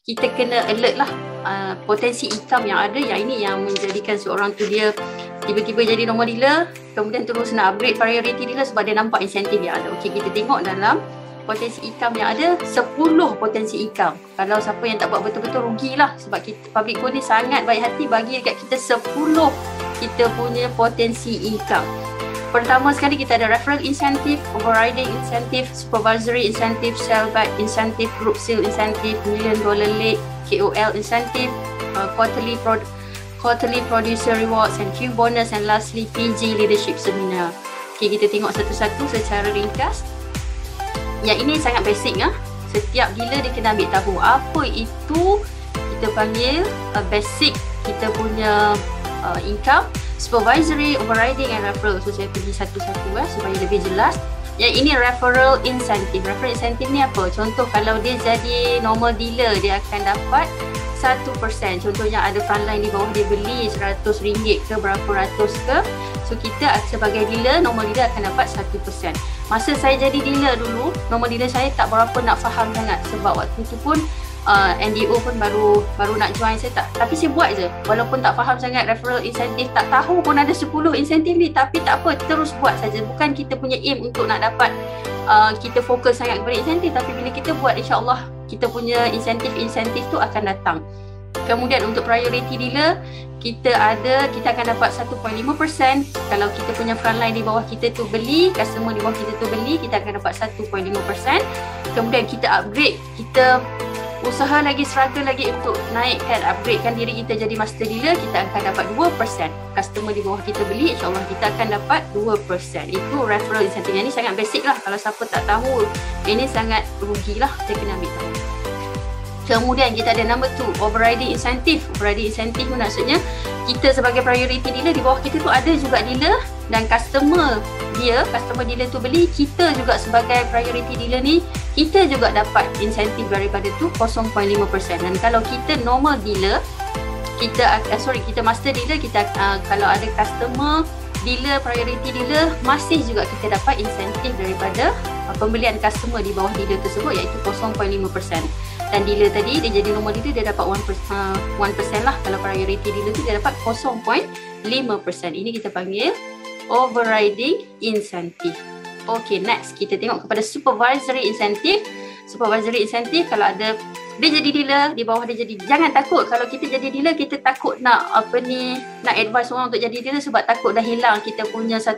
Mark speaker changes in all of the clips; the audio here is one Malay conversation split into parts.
Speaker 1: kita kena alert lah potensi income yang ada, yang ini yang menjadikan seorang tu dia tiba-tiba jadi normal dealer, kemudian terus nak upgrade priority dealer sebab dia nampak insentif yang ada. Okey, kita tengok dalam potensi income yang ada, 10 potensi income. Kalau siapa yang tak buat betul-betul rugilah, sebab kita public goal ni sangat baik hati bagi dekat kita 10 kita punya potensi income. Pertama sekali kita ada referral incentive, overriding incentive, supervisory incentive, sell back incentive, group sale incentive, $1 million lead, KOL incentive, quarterly producer rewards and Q bonus, and lastly PG leadership seminar. Okay, kita tengok satu-satu secara ringkas. Yang ini sangat basic ya. Setiap dealer dia kena ambil tahu apa itu kita panggil basic kita punya income, supervisory, overriding and referral. So saya pergi satu-satu supaya lebih jelas. Yang ini referral incentive. Referral incentive ni apa? Contoh kalau dia jadi normal dealer, dia akan dapat 1%. Contohnya ada frontline di bawah dia beli RM100 ke berapa ratus ke. So kita sebagai dealer, normal dealer akan dapat 1%. Masa saya jadi dealer dulu, normal dealer saya tak berapa nak faham sangat sebab waktu tu pun NDO pun baru nak join saya tak. Tapi saya buat je. Walaupun tak faham sangat referral incentive, tak tahu pun ada 10 insentif ni, tapi tak apa, terus buat saja. Bukan kita punya aim untuk nak dapat kita fokus sangat kepada insentif, tapi bila kita buat, insya-Allah kita punya insentif tu akan datang. Kemudian untuk priority dealer, kita akan dapat 1.5%. Kalau kita punya frontline di bawah kita tu beli, customer di bawah kita tu beli, kita akan dapat 1.5%. Kemudian kita upgrade, kita usaha lagi, struggle lagi untuk naikkan, upgradekan diri kita jadi master dealer, kita akan dapat 2%. Customer di bawah kita beli, insyaAllah kita akan dapat 2%. Itu referral incentive. Yang ni sangat basic lah. Kalau siapa tak tahu, ini sangat rugilah, dia kena ambil tahu. Kemudian kita ada number 2, overriding incentive. Overriding incentive maksudnya kita sebagai priority dealer, di bawah kita tu ada juga dealer dan customer dealer tu beli, kita juga sebagai priority dealer ni, kita juga dapat insentif daripada tu 0.5%. Dan kalau kita normal dealer, kita master dealer, kita kalau ada customer dealer, priority dealer, masih juga kita dapat insentif daripada pembelian customer di bawah dealer tersebut, iaitu 0.5%. Dan dealer tadi dia jadi normal dealer, dia dapat 1% lah. Kalau priority dealer tu dia dapat 0.5%. Ini kita panggil overriding incentive. Okay, next kita tengok kepada supervisory incentive. Supervisory incentive, kalau ada dia jadi dealer, di bawah dia jadi, jangan takut kalau kita jadi dealer, kita takut nak advise orang untuk jadi dealer sebab takut dah hilang kita punya 1%.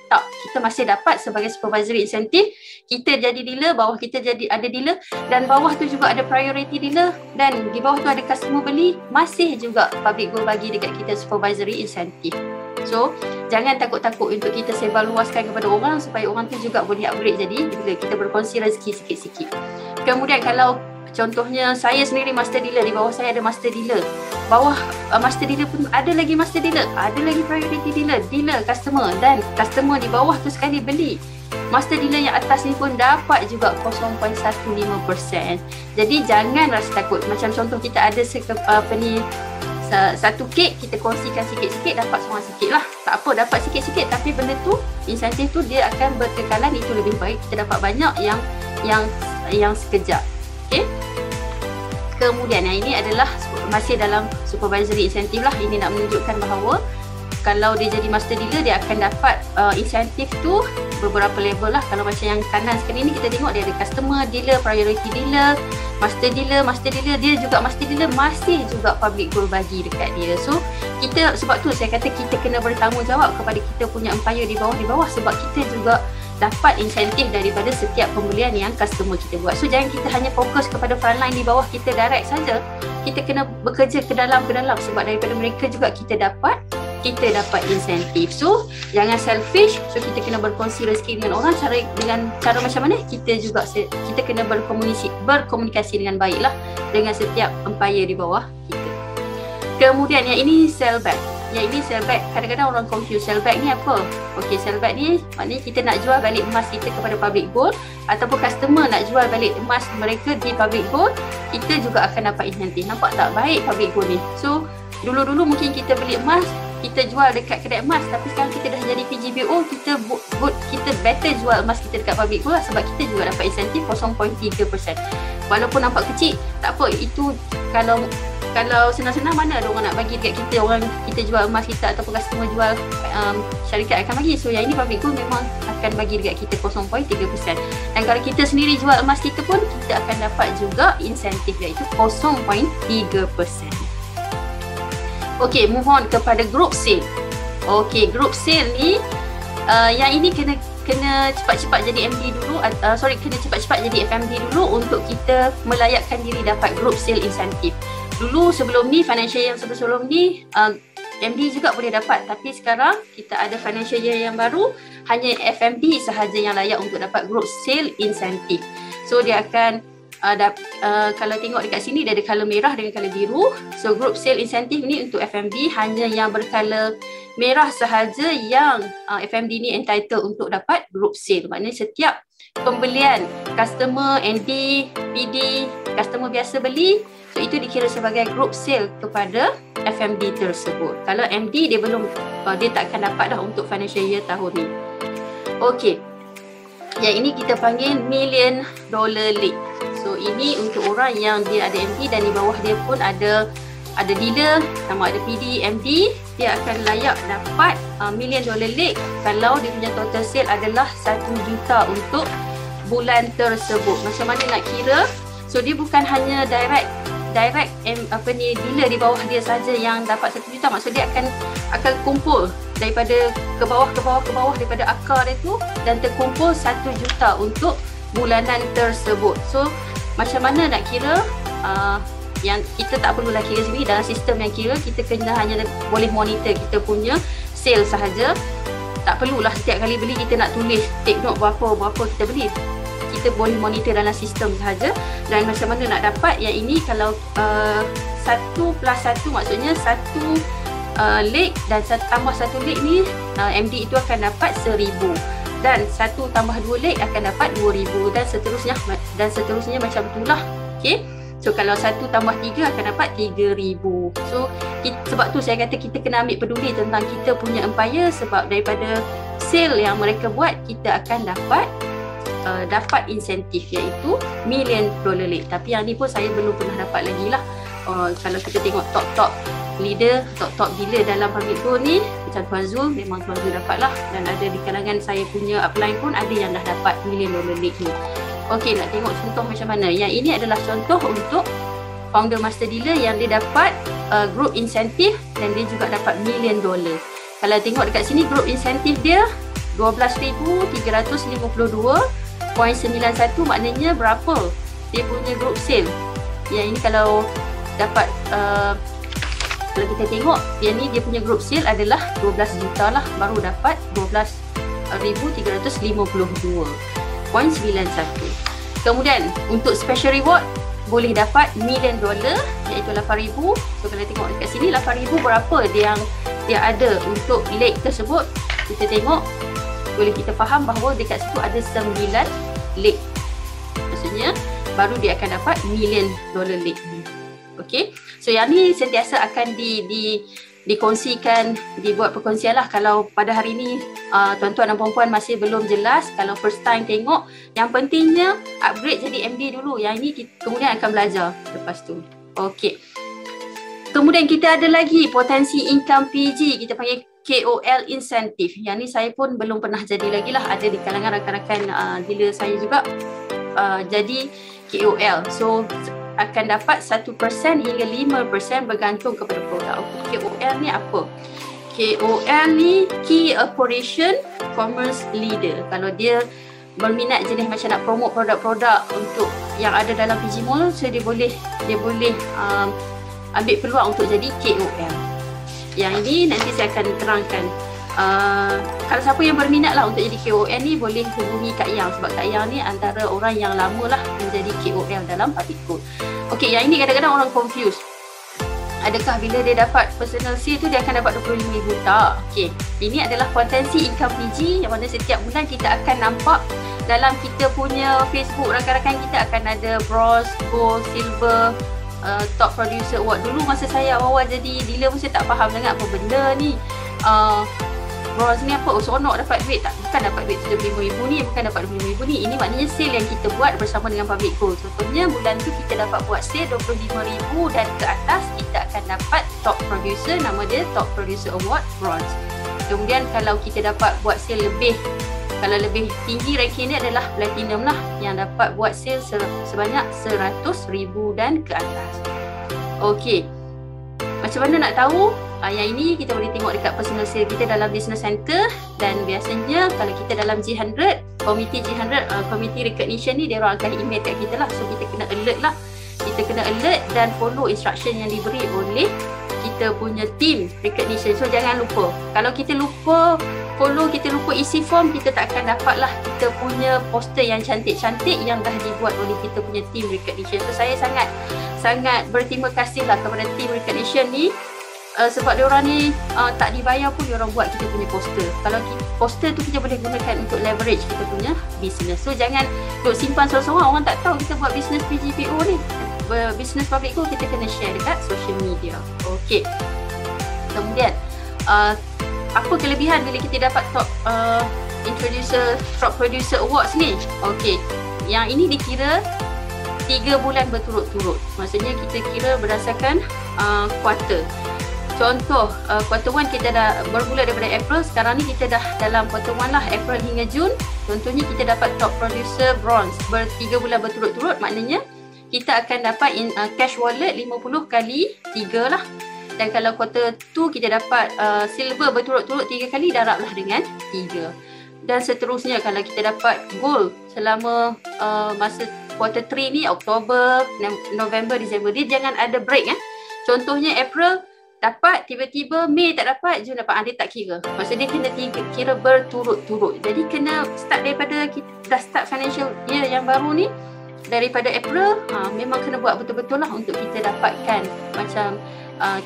Speaker 1: Tak, kita masih dapat sebagai supervisory incentive. Kita jadi dealer, bawah kita jadi ada dealer, dan bawah tu juga ada priority dealer, dan di bawah tu ada customer beli, masih juga public goal bagi dekat kita supervisory incentive. So, jangan takut-takut untuk kita sebar luaskan kepada orang supaya orang tu juga boleh upgrade jadi dealer. Kita berkongsi rezeki sikit-sikit. Kemudian kalau contohnya saya sendiri master dealer, di bawah saya ada master dealer. Bawah master dealer pun ada lagi master dealer, ada lagi priority dealer, customer, dan customer di bawah tu sekali beli. Master dealer yang atas ni pun dapat juga 0.15%. Jadi jangan rasa takut. Macam contoh kita ada satu kek, kita kongsikan sikit-sikit, dapat seorang sikit lah. Tak apa, dapat sikit-sikit, tapi benda tu, insentif tu dia akan berkekalan, itu lebih baik. Kita dapat banyak yang sekejap. Okay. Kemudian yang ini adalah masih dalam supervisory incentive lah. Ini nak menunjukkan bahawa kalau dia jadi master dealer, dia akan dapat insentif tu beberapa level lah. Kalau macam yang kanan sekali ni kita tengok dia ada customer dealer, priority dealer, master dealer, dia juga master dealer, masih juga public goal bagi dekat dia. So kita, sebab tu saya kata kita kena bertanggungjawab kepada kita punya empire di bawah sebab kita juga dapat insentif daripada setiap pembelian yang customer kita buat. So jangan kita hanya fokus kepada frontline di bawah kita direct saja. Kita kena bekerja ke dalam sebab daripada mereka juga kita dapat insentif. So jangan selfish. So kita kena berkongsi rezeki dengan orang dengan cara macam mana? Kita kena berkomunikasi dengan baiklah dengan setiap empire di bawah kita. Kemudian yang ini sell back. Yang ini sell back, kadang-kadang orang confuse sell back ni apa? Okey, sell back ni maknanya kita nak jual balik emas kita kepada public gold, ataupun customer nak jual balik emas mereka di public gold, kita juga akan dapat insentif. Nampak tak baik public gold ni? So dulu-dulu mungkin kita beli emas kita jual dekat kedai emas, tapi sekarang kita dah jadi PGBO, kita better jual emas kita dekat pabrik pula, sebab kita juga dapat insentif 0.3%. Walaupun nampak kecil, tak apa. Itu kalau senang-senang mana ada orang nak bagi dekat kita, orang kita jual emas kita ataupun customer jual, syarikat akan bagi. So yang ini pabrik gold memang akan bagi dekat kita 0.3%. Dan kalau kita sendiri jual emas kita pun, kita akan dapat juga insentif, iaitu 0.3%. Okey, move on kepada group sale. Okey, group sale ni yang ini kena cepat-cepat jadi MD dulu, kena cepat-cepat jadi FMD dulu untuk kita melayakkan diri dapat group sale insentif. Dulu sebelum ni, financial year sebelum ni, MD juga boleh dapat, tapi sekarang kita ada financial year yang baru, hanya FMD sahaja yang layak untuk dapat group sale insentif. So dia akan kalau tengok dekat sini, dia ada color merah dengan color biru. So group sale insentif ni untuk FMD hanya yang bercolor merah sahaja yang FMD ni entitled untuk dapat group sale. Maknanya setiap pembelian customer, ND, PD, customer biasa beli, so itu dikira sebagai group sale kepada FMD tersebut. Kalau MD dia belum, dia tak akan dapat dah untuk financial year tahun ni. Okey, yang ini kita panggil $1 million league. So ini untuk orang yang dia ada MD dan di bawah dia pun ada dealer, sama ada PD, MD, dia akan layak dapat $1 million league kalau dia punya total sale adalah 1 juta untuk bulan tersebut. Macam mana nak kira? So dia bukan hanya direct dealer di bawah dia saja yang dapat 1 juta. Maksud dia akan kumpul daripada ke bawah daripada akar dia tu, dan terkumpul 1 juta untuk bulanan tersebut. So macam mana nak kira? Yang kita tak perlulah kira sendiri, dalam sistem yang kira kita kena hanya boleh monitor kita punya sale sahaja. Tak perlulah setiap kali beli kita nak tulis take note berapa kita beli. Kita boleh monitor dalam sistem sahaja. Dan macam mana nak dapat yang ini? Kalau 1 plus 1 maksudnya 1 leg dan tambah 1 leg ni, MD itu akan dapat 1000. Dan 1 tambah 2 leg akan dapat 2000 dan seterusnya macam itulah. Okey. So kalau 1 tambah 3 akan dapat 3000. So sebab tu saya kata kita kena ambil peduli tentang kita punya employer, sebab daripada sale yang mereka buat, kita akan dapat insentif, iaitu $1 million league. Tapi yang ni pun saya belum pernah dapat lagi lah. Kalau kita tengok top leader, top dealer dalam pabrik gold ni, macam Tuan Zul, memang Tuan Zul dapat lah. Dan ada di kalangan saya punya upline pun ada yang dah dapat $1 million league ni. Okey, nak tengok contoh macam mana. Yang ini adalah contoh untuk founder master dealer yang dia dapat group insentif dan dia juga dapat $1 million. Kalau tengok dekat sini, group insentif dia 12,352.91, maknanya berapa dia punya group sale. Yang ini kalau dapat kalau kita tengok, yang ni dia punya group sale adalah 12 juta lah, baru dapat 12,352.91. Kemudian untuk special reward boleh dapat $1 million, iaitu 8,000. So kalau tengok dekat sini 8,000 berapa dia ada untuk leg tersebut, kita tengok, boleh kita faham bahawa dekat situ ada 9 leg. Maksudnya baru dia akan dapat $1 million leg ni. Okey. So yang ni sentiasa akan dikongsikan, dibuat perkongsian lah. Kalau pada hari ni tuan-tuan dan puan-puan masih belum jelas, kalau first time tengok, yang pentingnya upgrade jadi MD dulu. Yang ini kemudian akan belajar lepas tu. Okey. Kemudian kita ada lagi potensi income PG, kita panggil KOL insentif. Yang ni saya pun belum pernah jadi lagi lah. Ada di kalangan rakan-rakan dealer saya juga jadi KOL. So akan dapat 1% hingga 5% bergantung kepada produk. KOL ni apa? KOL ni Key Operation Commerce Leader. Kalau dia berminat jenis macam nak promote produk-produk untuk yang ada dalam PG Mall, so dia boleh ambil peluang untuk jadi KOL. Yang ini nanti saya akan terangkan. Kalau siapa yang berminat lah untuk jadi KOL ni, boleh hubungi Kak Yang, sebab Kak Yang ni antara orang yang lama lah menjadi KOL dalam pabrik gold. Okey, yang ini kadang-kadang orang confuse. Adakah bila dia dapat personal sale tu dia akan dapat 25,000? Tak. Okey, ini adalah potensi income PG yang mana setiap bulan kita akan nampak dalam kita punya Facebook, rakan-rakan kita akan ada bronze, gold, silver, Top Producer Award. Dulu masa saya awal jadi dealer pun saya tak faham sangat apa benda ni. Bronze ni apa? Oh, seronok dapat duit. Tak, bukan dapat duit RM75,000 ni, bukan dapat RM25,000 ni. Ini maknanya sale yang kita buat bersama dengan Public Gold. Contohnya bulan tu kita dapat buat sale RM25,000 dan ke atas kita akan dapat Top Producer, nama dia Top Producer Award Bronze. Kemudian kalau kita dapat buat sale lebih, kalau lebih tinggi ranking ni adalah Platinum lah, yang dapat buat sale sebanyak RM100,000 dan ke atas. Okey, macam mana nak tahu? Yang ini kita boleh tengok dekat personal sale kita dalam business center. Dan biasanya kalau kita dalam G100, komiti G100, komiti recognition ni dia orang akan email kat kita lah. So kita kena alert lah. Kita kena alert dan follow instruction yang diberi oleh kita punya team recognition. So jangan lupa, kalau kita lupa follow, kita lupa isi form, kita tak akan dapat lah kita punya poster yang cantik-cantik yang dah dibuat oleh kita punya team recognition. So saya sangat berterima kasih lah kepada team recognition ni. Sebab diorang ni tak dibayar pun diorang buat kita punya poster. Kalau poster tu kita boleh gunakan untuk leverage kita punya business. So jangan duk simpan sorang-sorang, orang tak tahu kita buat business PGPO ni. Business Public Gold kita kena share dekat social media. Okey. Kemudian apa kelebihan bila kita dapat Top Producer Awards ni? Okey. Yang ini dikira 3 bulan berturut-turut. Maksudnya kita kira berdasarkan kuartal. Contoh, quarter 1 kita dah bermula daripada April. Sekarang ni kita dah dalam quarter 1 lah, April hingga Jun. Contohnya kita dapat Top Producer Bronze 3 bulan berturut-turut. Maknanya kita akan dapat cash wallet 50 kali 3 lah. Dan kalau quarter 2 kita dapat silver berturut-turut 3 kali, darablah dengan 3. Dan seterusnya kalau kita dapat gold selama masa quarter 3 ni, Oktober, November, Disember, dia jangan ada break . Contohnya April dapat, tiba-tiba Mei tak dapat, Jun dapat, dia tak kira. Maksudnya dia kena kira berturut-turut. Jadi kena start daripada kita dah start financial year yang baru ni, daripada April, memang kena buat betul-betul lah untuk kita dapatkan macam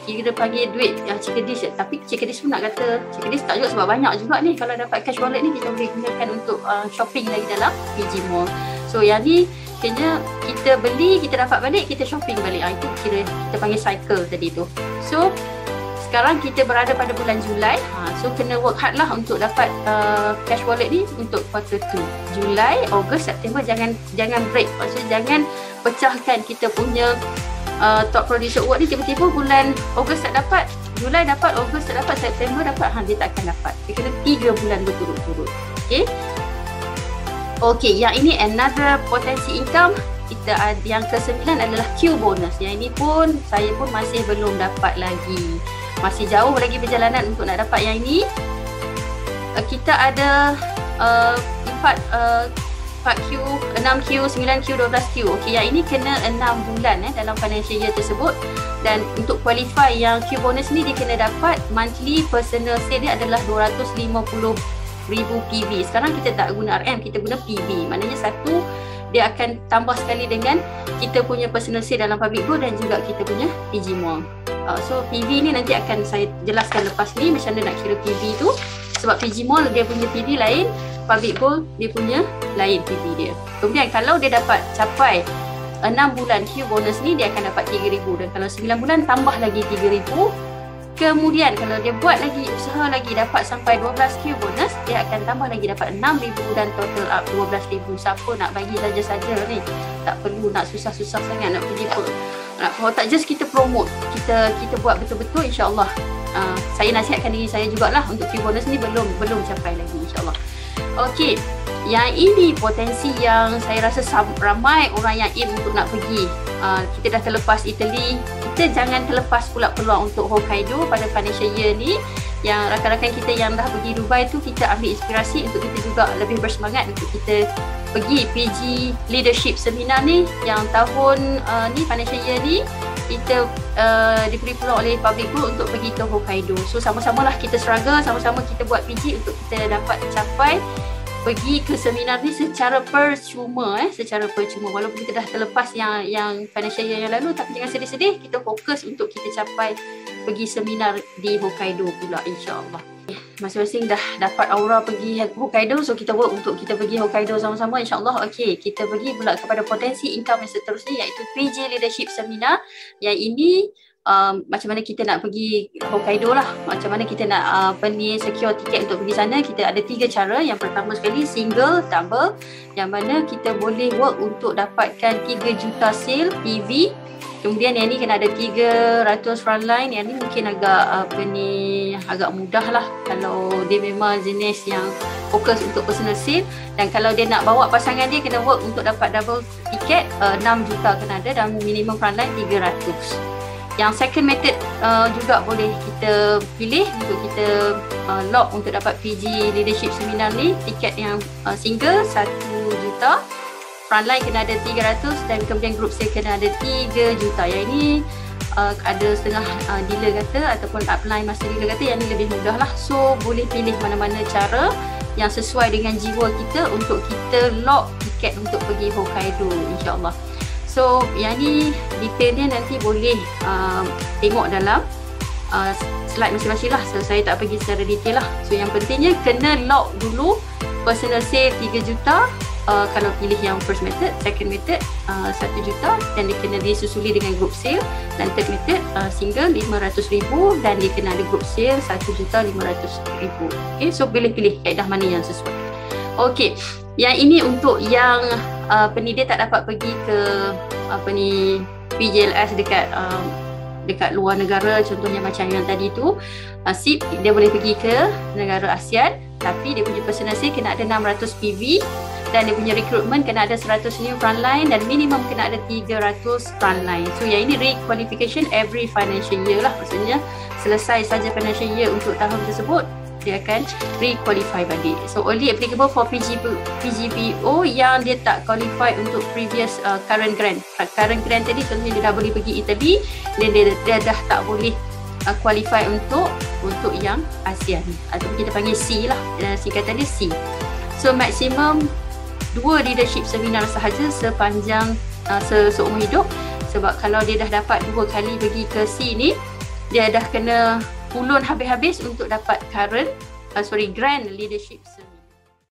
Speaker 1: kira panggil duit cikadis. Tapi cikadis pun nak kata cikadis tak juga, sebab banyak juga ni. Kalau dapat cash wallet ni kita boleh gunakan untuk shopping lagi dalam PG Mall. So yang ni kena kita beli, kita dapat balik, kita shopping balik. Itu kira kita panggil cycle tadi tu. So sekarang kita berada pada bulan Julai. So kena work hard lah untuk dapat cash wallet ni untuk quarter 2. Julai, Ogos, September jangan break. Maksudnya jangan pecahkan kita punya Top Producer Award ni tiba-tiba bulan Ogos tak dapat, Julai dapat, Ogos tak dapat, September dapat, dia tak akan dapat. Dia kena 3 bulan berturut-turut. Okey, yang ini another potensi income. Kita ada yang ke-9 adalah Q bonus. Yang ini pun saya pun masih belum dapat lagi. Masih jauh lagi perjalanan untuk nak dapat yang ini. Kita ada 4Q, 6Q, 9Q, 12Q. Okey, yang ini kena 6 bulan dalam financial year tersebut. Dan untuk qualify yang Q bonus ni, dia kena dapat monthly personal sale dia adalah 250,000 PV. Sekarang kita tak guna RM, kita guna PV. Maknanya satu, dia akan tambah sekali dengan kita punya personal sale dalam Public Gold dan juga kita punya PG Mall. So PV ni nanti akan saya jelaskan lepas ni macam mana nak kira PV tu. Sebab PG Mall dia punya PV lain, Public Gold dia punya lain PV dia. Kemudian kalau dia dapat capai 6 bulan Q bonus ni, dia akan dapat 3,000. Dan kalau 9 bulan tambah lagi 3,000. Kemudian kalau dia buat lagi, usaha lagi, dapat sampai 12 Q bonus, dia akan tambah lagi dapat 6,000 dan total up 12,000. Siapa nak bagi saja-saja ni, tak perlu nak susah-susah sangat nak pergi pun. Kalau tak just kita promote, kita buat betul-betul, insya-Allah. Saya nasihatkan diri saya jugalah untuk Q bonus ni belum capai lagi, insya-Allah. Okey, yang ini potensi yang saya rasa ramai orang yang aim untuk nak pergi. Kita dah terlepas Italy, kita jangan terlepas pula peluang untuk Hokkaido pada financial year ni. Yang rakan-rakan kita yang dah pergi Dubai tu, kita ambil inspirasi untuk kita juga lebih bersemangat untuk kita pergi PG Leadership Seminar ni yang tahun ni financial year ni kita diberi peluang oleh Public Gold untuk pergi ke Hokkaido. So sama-samalah kita struggle, sama-sama kita buat PG untuk kita dapat capai pergi ke seminar ni secara percuma walaupun kita dah terlepas yang financial year yang lalu, tapi jangan sedih-sedih, kita fokus untuk kita capai pergi seminar di Hokkaido pula, insya-Allah. masing-masing dah dapat aura pergi Hokkaido, so kita work untuk kita pergi Hokkaido sama-sama insyaAllah. Okey, kita pergi pula kepada potensi income yang seterusnya, iaitu PJ Leadership Seminar. Yang ini macam mana kita nak pergi Hokkaido lah, macam mana kita nak secure tiket untuk pergi sana. Kita ada 3 cara. Yang pertama sekali single, double, yang mana kita boleh work untuk dapatkan 3 juta sale PV. Kemudian yang ni kena ada 300 frontline. Yang ni mungkin agak mudah lah kalau dia memang jenis yang fokus untuk personal sale. Dan kalau dia nak bawa pasangan dia, kena work untuk dapat double tiket, 6 juta kena ada, dan minimum frontline 300. Yang second method juga boleh kita pilih untuk kita lock untuk dapat PG Leadership Seminar ni. Tiket yang single 1 juta, frontline kena ada 300, dan kemudian group sale kena ada 3 juta. Yang ini ada setengah dealer kata, ataupun upline master dealer kata yang ni lebih mudah lah. So boleh pilih mana-mana cara yang sesuai dengan jiwa kita untuk kita lock tiket untuk pergi Hokkaido insyaAllah. So yang ni detailnya nanti boleh tengok dalam slide masing-masing lah. So saya tak pergi secara detail lah. So yang pentingnya kena lock dulu personal sale 3 juta. Kalau pilih yang first method, second method 1 juta, dan dia kena disusuli dengan group sale. Dan third method single 500,000, dan dia kena ada group sale 1,500,000. Okay, so pilih-pilih kaedah mana yang sesuai. Okay, yang ini untuk yang dia tak dapat pergi ke PJLS dekat luar negara, contohnya macam yang tadi tu, SIP dia boleh pergi ke negara ASEAN, tapi dia punya personal sale kena ada 600 PV, dan dia punya recruitment kena ada 100 new frontline, dan minimum kena ada 300 frontline. So yang ini requalification every financial year lah, maksudnya selesai saja financial year untuk tahun tersebut, dia akan requalify balik. So only applicable for PGPO yang dia tak qualify untuk previous current grant. Current grant tadi contohnya dia dah boleh pergi Italy, dan dia dah tak boleh qualify untuk yang ASEAN, atau kita panggil C lah, singkatan dia C. So maksimum 2 leadership seminar sahaja sepanjang seumur hidup. Sebab kalau dia dah dapat 2 kali pergi ke C ni, dia dah kena pulun habis-habis untuk dapat grant leadership seminar.